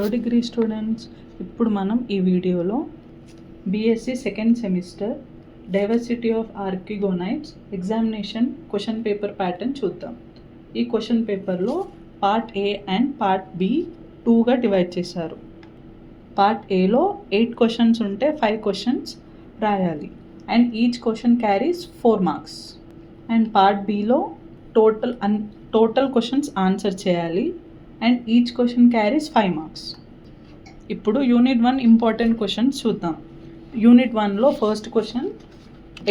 Hello degree students, ఇప్పుడు మనం ఈ వీడియోలో BSc second semester diversity of archegoniates examination question paper pattern చూద్దాం. ఈ క్వశ్చన్ పేపర్లో part A and part B టూగా డివైడ్ చేశారు. పార్ట్ ఏలో 8 క్వశ్చన్స్ ఉంటే 5 క్వశ్చన్స్ రాయాలి and each question carries 4 marks. And part బిలో టోటల్ క్వశ్చన్స్ ఆన్సర్ చేయాలి and each question carries 5 marks. ఇప్పుడు యూనిట్ 1 ఇంపార్టెంట్ క్వశ్చన్స్ చూద్దాం. యూనిట్ 1లో first question,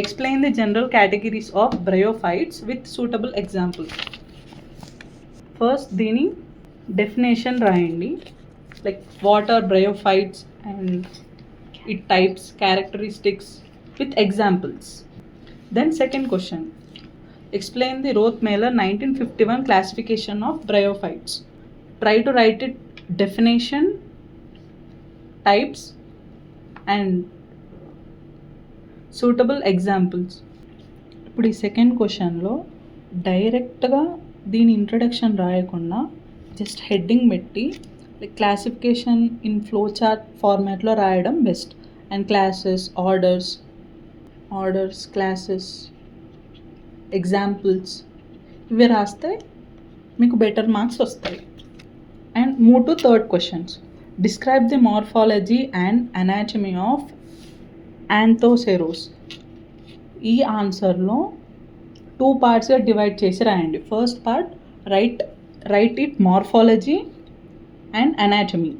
explain the general categories of bryophytes with suitable example. First దీని definition రాయండి, like what are bryophytes and it types, characteristics with examples. Then second question, explain the Rothmeiler 1951 classification of bryophytes. Try to write it definition, types and suitable examples. ఇప్పుడు ఈ second క్వశ్చన్లో డైరెక్ట్గా దీని introduction రాయకుండా just heading పెట్టి classification in flow chart ఫార్మాట్లో రాయడం best. And classes, orders, classes, examples ఇవి రాస్తే మీకు బెటర్ మార్క్స్ వస్తాయి. And move to third questions, describe the morphology and anatomy of Anthoceros. ఈ ఆన్సర్లో 2 పార్ట్స్గా డివైడ్ చేసి రాయండి. First part write it morphology and anatomy,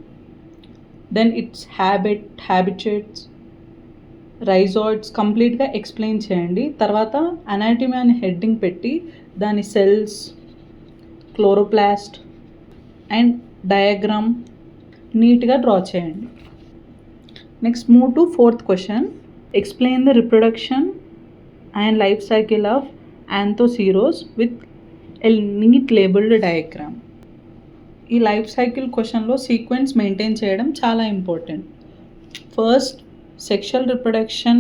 then its habitats, rhizoids కంప్లీట్గా ఎక్స్ప్లెయిన్ చేయండి. తర్వాత అనాటమీ అని హెడ్డింగ్ పెట్టి దాని సెల్స్, క్లోరోప్లాస్ట్ అండ్ డయాగ్రామ్ నీట్గా డ్రా చేయండి. Next move to fourth question, explain the reproduction and life cycle of Anthoceros with a neat labelled diagram. ఈ life cycle క్వశ్చన్లో సీక్వెన్స్ మెయింటైన్ చేయడం చాలా ఇంపార్టెంట్. ఫస్ట్ సెక్షువల్ రిప్రొడక్షన్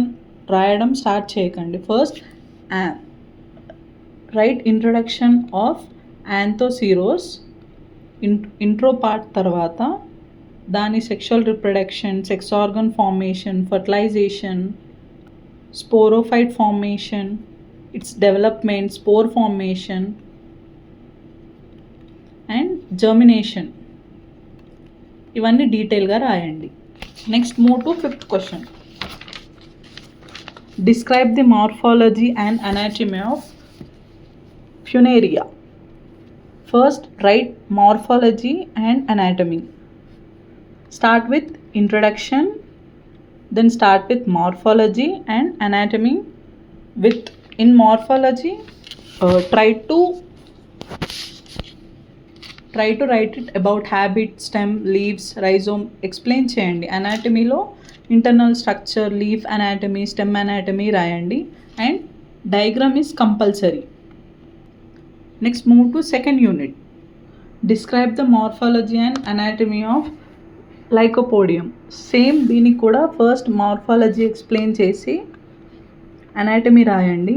రాయడం start చేయకండి. First write introduction of Anthoceros intro part, తర్వాత దాని sexual reproduction, sex organ formation, fertilisation, sporophyte formation, its development, spore formation and germination, ఇవన్నీ డీటెయిల్గా రాయండి. Next move to fifth question, describe the morphology and anatomy of Funaria. First write morphology and anatomy. Start with introduction, then start with morphology and anatomy. In morphology, try to write it about habit, stem, leaves, rhizome explain చేయండి. అనాటమీలో internal structure, leaf anatomy, stem anatomy రాయండి and diagram is compulsory. Next move to second unit, describe the morphology and anatomy of Lycopodium. Same దీనికి కూడా first morphology explain చేసి anatomy రాయండి,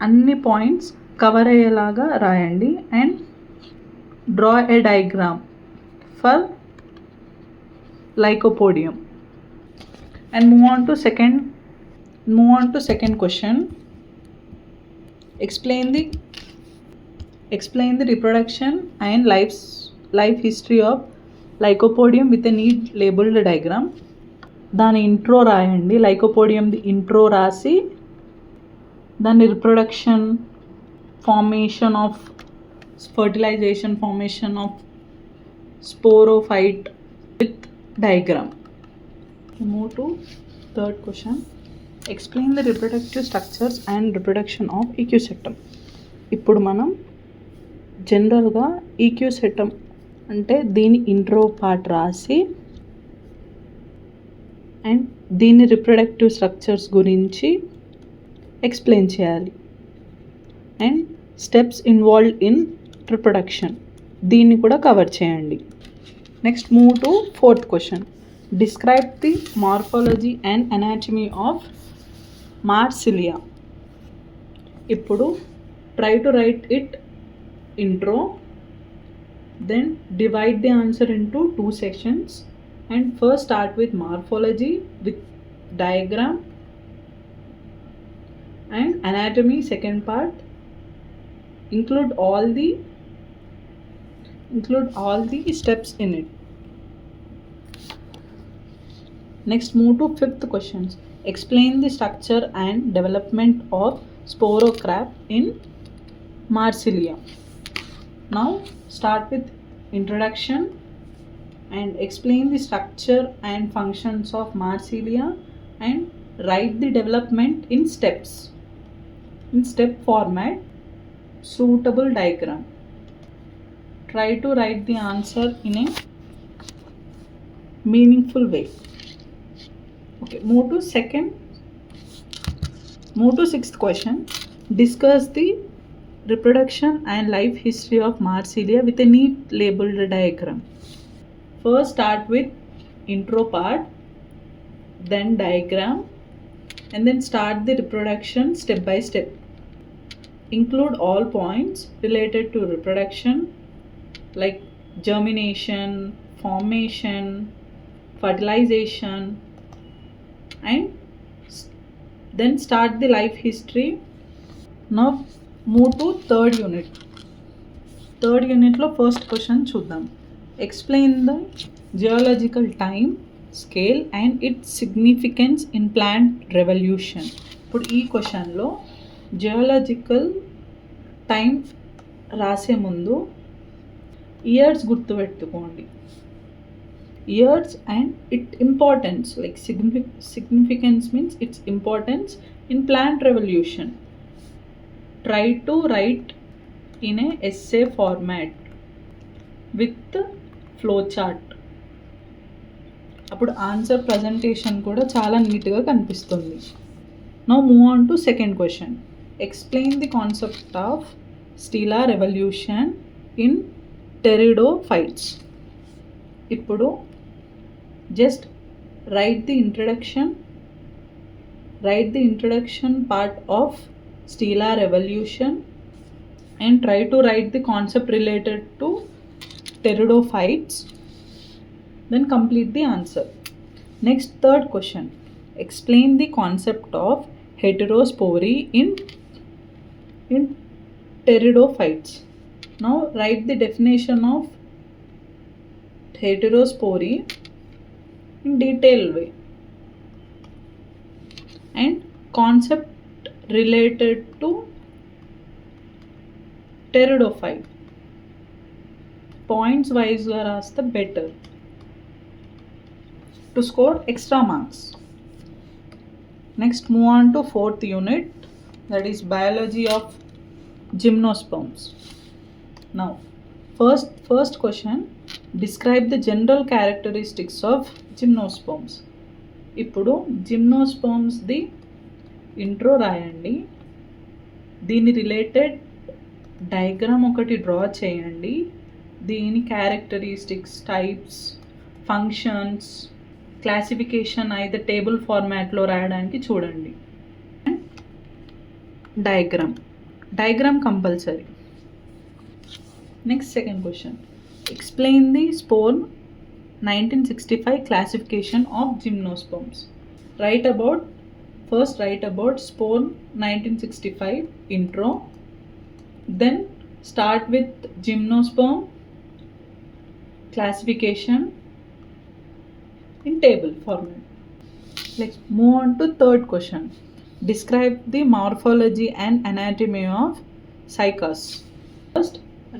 అన్ని points cover అయ్యేలాగా రాయండి and draw a diagram for Lycopodium. And move on to second question, explain the reproduction and life history of Lycopodium with a neat labelled diagram. దాని intro రాయండి, లైకోపోడియంది intro రాసి దాని reproduction, formation of fertilisation, formation of sporophyte with diagram. Move to third question, explain the reproductive structures and reproduction of Equisetum. ఇప్పుడు మనం జనరల్గా Equisetum అంటే దీని intro part రాసి అండ్ దీని రిప్రొడక్టివ్ స్ట్రక్చర్స్ గురించి ఎక్స్ప్లెయిన్ చేయాలి and steps involved in reproduction దీన్ని కూడా కవర్ చేయండి. Next move to fourth question, describe the morphology and anatomy of Marsilea. ఇప్పుడు try to write it intro, then divide the answer into 2 sections And first start with morphology with diagram, and anatomy second part. Include all the steps in it. Next, move to fifth questions. Explain the structure and development of sporocrap in Marsilia. Now start with introduction and explain the structure and functions of Marsilia and write the development in steps. In step format, suitable diagram. Try to write the answer in a meaningful way. Okay, move to sixth question. Discuss the reproduction and life history of Marsilia with a neat labeled diagram. First start with intro part, then diagram, and then start the reproduction step by step. Include all points related to reproduction like germination, formation, fertilization, and then start the life history. Now move to third unit. Third unit lo first question చూద్దాం. Explain the geological time scale and its significance in plant revolution. ఇప్పుడు ఈ క్వశ్చన్లో geological time రాసే ముందు years గుర్తుపెట్టుకోండి. Years and it importance, like significance means its importance in plant revolution. Try to write in a essay format with flow chart. అప్పుడు answer presentation కూడా చాలా నీట్గా కనిపిస్తుంది. Now move on to second question. Explain the concept of stelar evolution in pteridophytes. ఇప్పుడు just write the introduction part of stelar evolution and try to write the concept related to pteridophytes, then complete the answer. Next, third question. Explain the concept of heterospory in pteridophytes. Now write the definition of heterospory in detailed way and concept related to pteridophyte. Points wise గా రాస్తే better to score extra marks. Next, move on to fourth unit, that is biology of gymnosperms. Now first question, describe the general characteristics of gymnosperms. ఇప్పుడు gymnosperms ది intro రాయండి, దీని related diagram ఒకటి draw చేయండి, దీని characteristics, types, functions, classification అయితే table ఫార్మాట్లో రాయడానికి చూడండి. Diagram compulsory. Next second question. Explain the Sporne 1965 classification of gymnosperms. Write about Sporn 1965 intro, then start with gymnosperm classification in table format. Let's move on to third question. Describe the morphology and anatomy of cycas. First,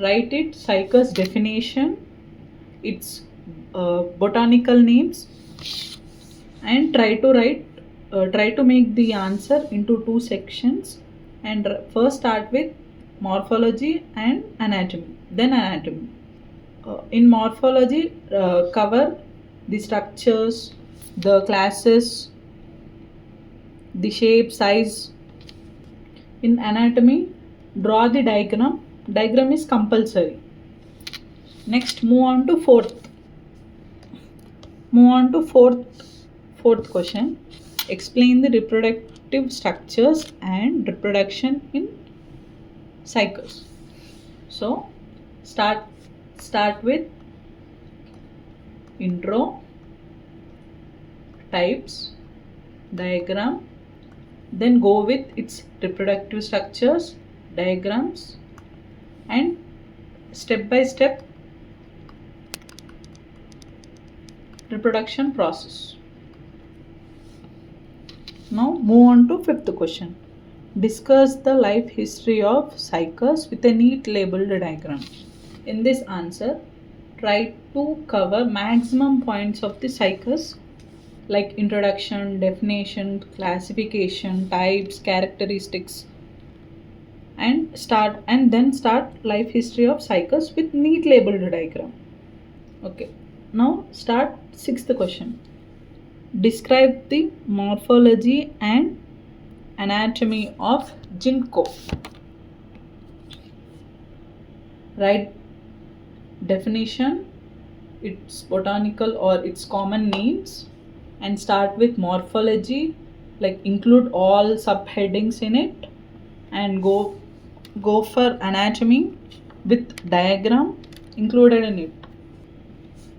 write it cycas definition, its botanical names, and try to make the answer into two sections. And first start with morphology and anatomy, then anatomy. In morphology, cover the structures, the classes, the shape, size. In anatomy, draw the diagram is compulsory. Next, move on to fourth question. Explain the reproductive structures and reproduction in cycas. So start with intro, types, diagram, then go with its reproductive structures, diagrams, and step by step reproduction process. Now move on to fifth question. Discuss the life history of cycas with a neat labeled diagram. In this answer, try to cover maximum points of the cycas like introduction, definition, classification, types, characteristics, and then start life history of cycas with neat labeled diagram. Okay, now start sixth question. Describe the morphology and anatomy of ginkgo. Write definition, its botanical or its common names, and start with morphology, like include all subheadings in it, and go for anatomy with diagram included in it.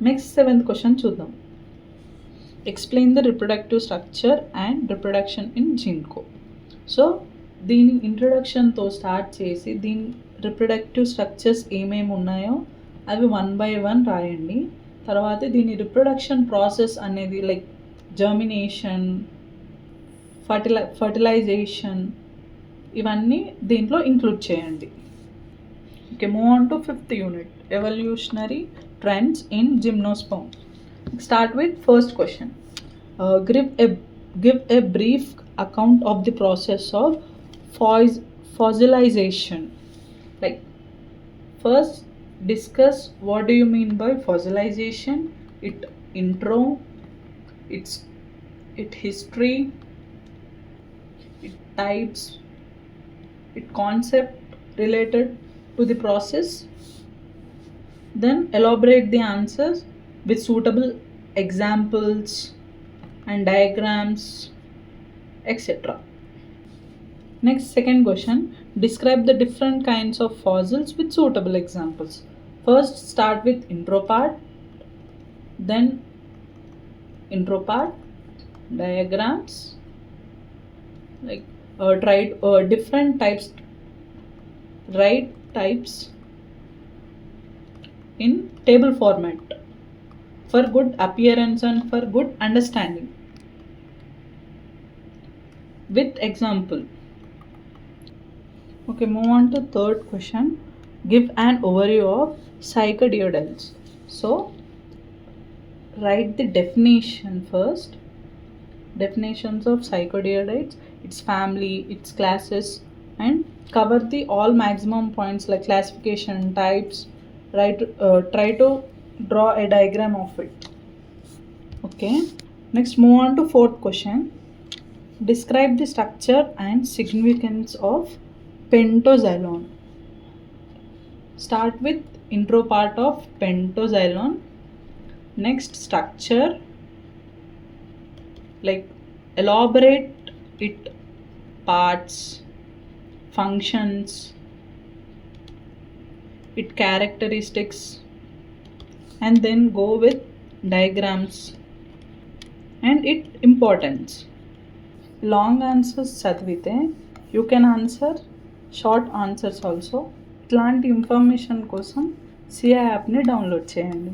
Next seventh question చూద్దాం. Explain the reproductive structure and reproduction in ginkgo. So దీని ఇంట్రొడక్షన్తో start చేసి దీని reproductive structures ఏమేమి ఉన్నాయో అవి 1 by 1 రాయండి. తర్వాత దీని రిప్రొడక్షన్ ప్రాసెస్ అనేది లైక్ జర్మినేషన్, ఫర్టిలైజేషన్, ఇవన్నీ దీంట్లో ఇంక్లూడ్ చేయండి. Okay, move on to fifth unit, evolutionary trends in gymnosperm. Start with first question. Give a brief account of the process of fossilization. Like first discuss what do you mean by fossilization, its intro, its history, its types, its concept related to the process. Then elaborate the answers with suitable examples and diagrams, etc. Next, second question. Describe the different kinds of fossils with suitable examples. First, start with intro part, then intro part, diagrams, like try different types, write types in table format for good appearance and for good understanding with example. Okay, move on to third question. Give an overview of psychodiodales. So write the definition first, definitions of psychodiodales, its family, its classes, and cover the all maximum points like classification, types. Try to draw a diagram of it. Okay, next move on to fourth question. Describe the structure and significance of pentoxylon. Start with intro part of pentoxylon. Next, structure, like elaborate it parts, functions, its characteristics, and then go with diagrams and its importance. Long answers చదివితే you can answer short answers also. ఇట్లాంటి information కోసం CI యాప్ని download చేయండి.